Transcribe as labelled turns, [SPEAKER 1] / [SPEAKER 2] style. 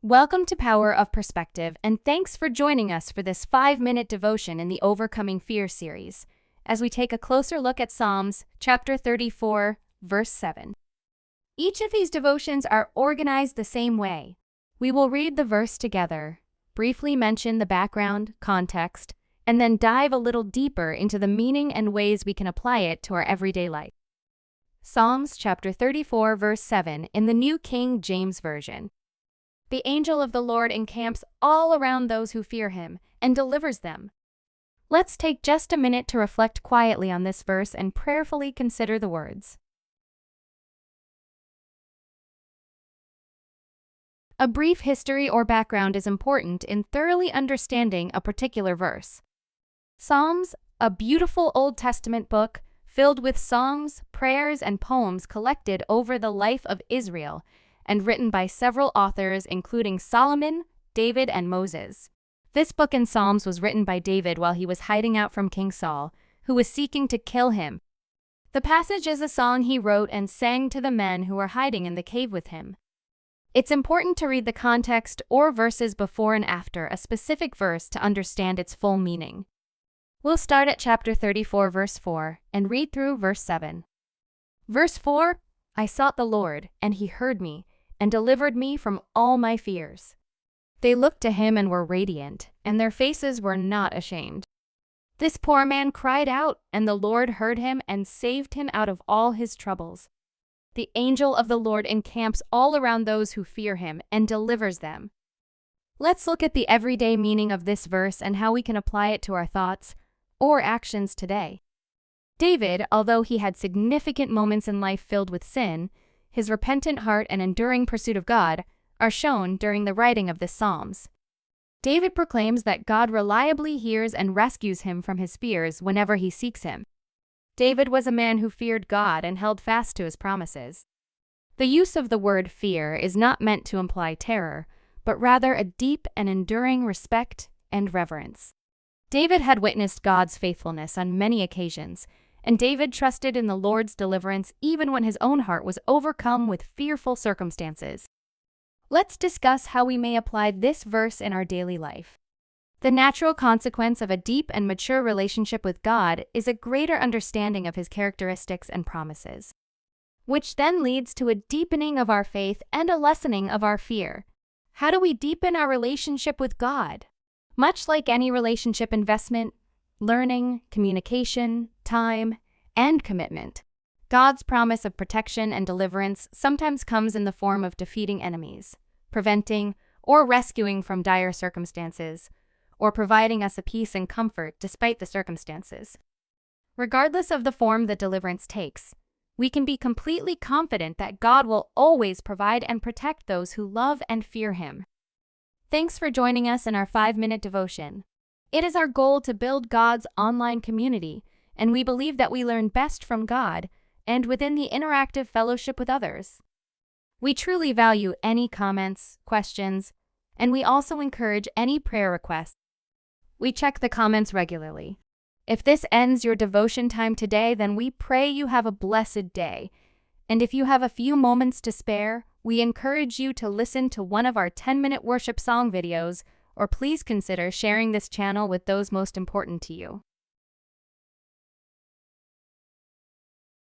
[SPEAKER 1] Welcome to Power of Perspective, and thanks for joining us for this 5-minute devotion in the Overcoming Fear series, as we take a closer look at Psalms chapter 34, verse 7. Each of these devotions are organized the same way. We will read the verse together, briefly mention the background, context, and then dive a little deeper into the meaning and ways we can apply it to our everyday life. Psalms chapter 34, verse 7 in the New King James Version. The angel of the Lord encamps all around those who fear him and delivers them. Let's take just a minute to reflect quietly on this verse and prayerfully consider the words. A brief history or background is important in thoroughly understanding a particular verse. Psalms, a beautiful Old Testament book filled with songs, prayers, and poems collected over the life of Israel, and written by several authors including Solomon, David, and Moses. This book in Psalms was written by David while he was hiding out from King Saul, who was seeking to kill him. The passage is a song he wrote and sang to the men who were hiding in the cave with him. It's important to read the context or verses before and after a specific verse to understand its full meaning. We'll start at chapter 34, verse 4, and read through verse 7. Verse 4, I sought the Lord, and he heard me, and delivered me from all my fears. They looked to him and were radiant, and their faces were not ashamed. This poor man cried out, and the Lord heard him and saved him out of all his troubles. The angel of the Lord encamps all around those who fear him and delivers them. Let's look at the everyday meaning of this verse and how we can apply it to our thoughts or actions today. David, although he had significant moments in life filled with sin, his repentant heart and enduring pursuit of God are shown during the writing of this Psalms. David proclaims that God reliably hears and rescues him from his fears whenever he seeks him. David was a man who feared God and held fast to his promises. The use of the word fear is not meant to imply terror, but rather a deep and enduring respect and reverence. David had witnessed God's faithfulness on many occasions, and David trusted in the Lord's deliverance even when his own heart was overcome with fearful circumstances. Let's discuss how we may apply this verse in our daily life. The natural consequence of a deep and mature relationship with God is a greater understanding of his characteristics and promises, which then leads to a deepening of our faith and a lessening of our fear. How do we deepen our relationship with God? Much like any relationship investment, learning, communication, time, and commitment, God's promise of protection and deliverance sometimes comes in the form of defeating enemies, preventing or rescuing from dire circumstances, or providing us a peace and comfort despite the circumstances. Regardless of the form that deliverance takes, we can be completely confident that God will always provide and protect those who love and fear him. Thanks for joining us in our 5-minute devotion. It is our goal to build God's online community, and we believe that we learn best from God and within the interactive fellowship with others. We truly value any comments, questions, and we also encourage any prayer requests. We check the comments regularly. If this ends your devotion time today, then we pray you have a blessed day. And if you have a few moments to spare, we encourage you to listen to one of our 10-minute worship song videos, or please consider sharing this channel with those most important to you.